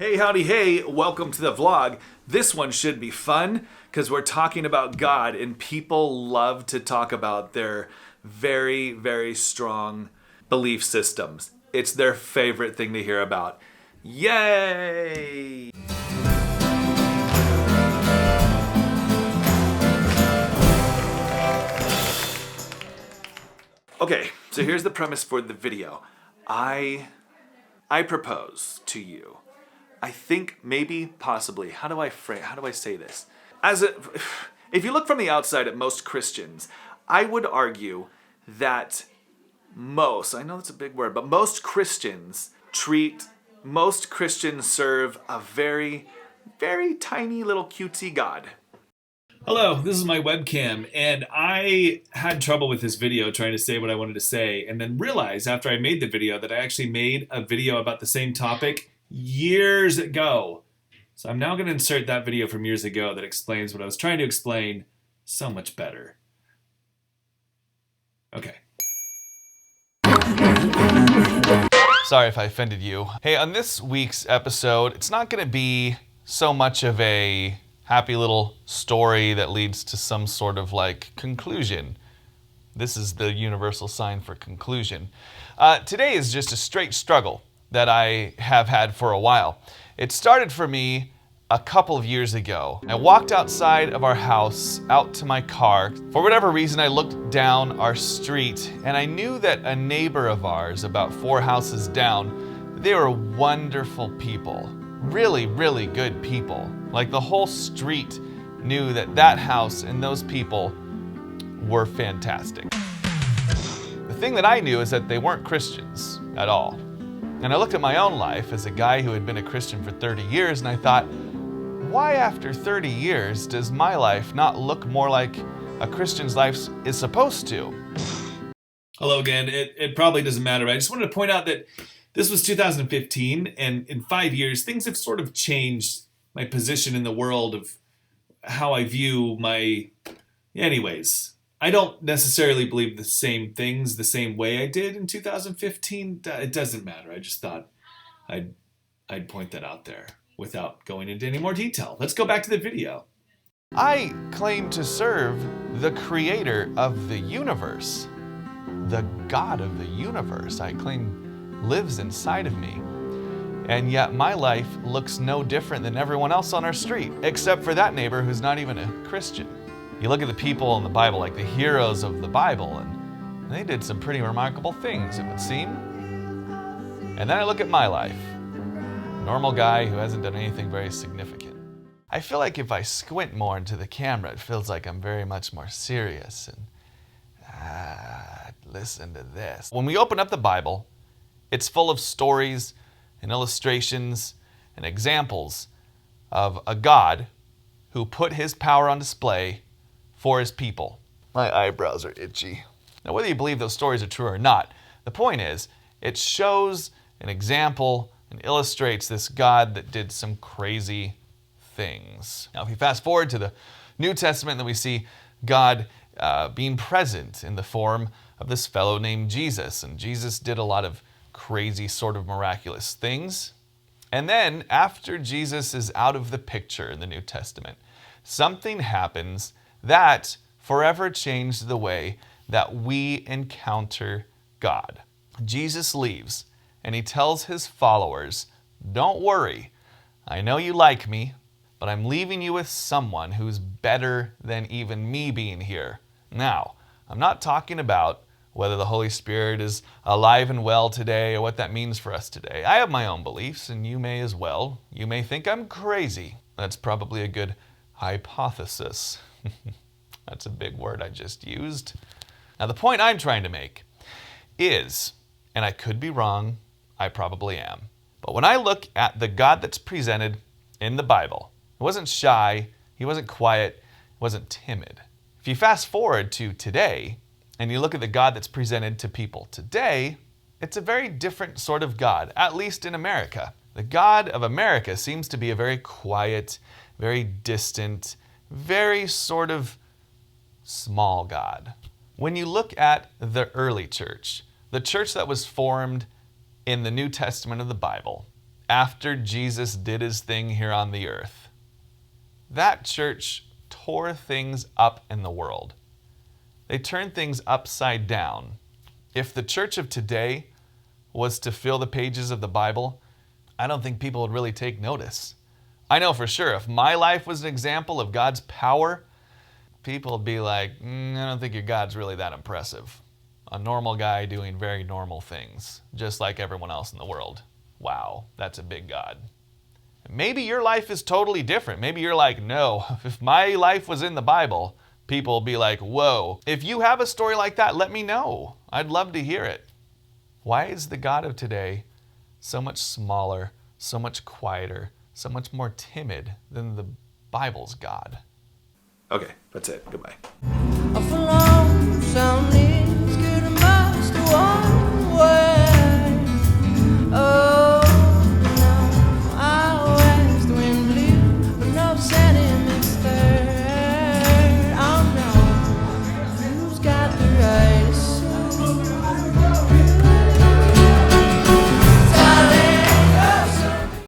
Hey, howdy, hey, welcome to the vlog. This one should be fun because we're talking about God, and people love to talk about their very, very strong belief systems. It's their favorite thing to hear about. Yay! Okay, so here's the premise for the video. I propose to you. I think maybe, possibly, how do I say this? If you look from the outside at most Christians, I would argue that I know that's a big word, but most Christians serve a very, very tiny little cutesy God. Hello, this is my webcam, and I had trouble with this video trying to say what I wanted to say, and then realized after I made the video that I actually made a video about the same topic years ago. So I'm now going to insert that video from years ago that explains what I was trying to explain so much better. Okay. Sorry if I offended you. Hey, on this week's episode, it's not going to be so much of a happy little story that leads to some sort of conclusion. This is the universal sign for conclusion. Today is just a straight struggle that I have had for a while. It started for me a couple of years ago. I walked outside of our house, out to my car. For whatever reason, I looked down our street and I knew that a neighbor of ours, about 4 houses down, they were wonderful people. Really, really good people. Like the whole street knew that that house and those people were fantastic. The thing that I knew is that they weren't Christians at all. And I looked at my own life as a guy who had been a Christian for 30 years and I thought, why after 30 years does my life not look more like a Christian's life is supposed to? Hello again. It probably doesn't matter, but I just wanted to point out that this was 2015, and in 5 years, things have sort of changed my position in the world of how I view my... Anyways, I don't necessarily believe the same things the same way I did in 2015. It doesn't matter. I just thought I'd point that out there without going into any more detail. Let's go back to the video. I claim to serve the creator of the universe. The God of the universe, I claim, lives inside of me. And yet my life looks no different than everyone else on our street, except for that neighbor who's not even a Christian. You look at the people in the Bible, like the heroes of the Bible, and they did some pretty remarkable things, it would seem. And then I look at my life, normal guy who hasn't done anything very significant. I feel like if I squint more into the camera, it feels like I'm very much more serious and listen to this. When we open up the Bible, it's full of stories and illustrations and examples of a God who put his power on display for his people. My eyebrows are itchy. Now, whether you believe those stories are true or not, the point is, it shows an example and illustrates this God that did some crazy things. Now, if you fast forward to the New Testament, then we see God being present in the form of this fellow named Jesus. And Jesus did a lot of crazy sort of miraculous things. And then after Jesus is out of the picture in the New Testament, something happens that forever changed the way that we encounter God. Jesus leaves and he tells his followers, don't worry, I know you like me, but I'm leaving you with someone who's better than even me being here. Now, I'm not talking about whether the Holy Spirit is alive and well today or what that means for us today. I have my own beliefs, and you may as well. You may think I'm crazy. That's probably a good hypothesis. That's a big word I just used. Now, the point I'm trying to make is, and I could be wrong, I probably am, but when I look at the God that's presented in the Bible, he wasn't shy, he wasn't quiet, he wasn't timid. If you fast forward to today, and you look at the God that's presented to people today, it's a very different sort of God, at least in America. The God of America seems to be a very quiet, very distant, very sort of small God. When you look at the early church, the church that was formed in the New Testament of the Bible, after Jesus did his thing here on the earth. That church tore things up in the world. They turned things upside down. If the church of today was to fill the pages of the Bible, I don't think people would really take notice. I know for sure if my life was an example of God's power, people would be like, I don't think your God's really that impressive. A normal guy doing very normal things, just like everyone else in the world. Wow, that's a big God. Maybe your life is totally different. Maybe you're like, no, if my life was in the Bible, people will be like, whoa. If you have a story like that, let me know. I'd love to hear it. Why is the God of today so much smaller, so much quieter, so much more timid than the Bible's God? Okay, that's it. Goodbye. Of a long, soundly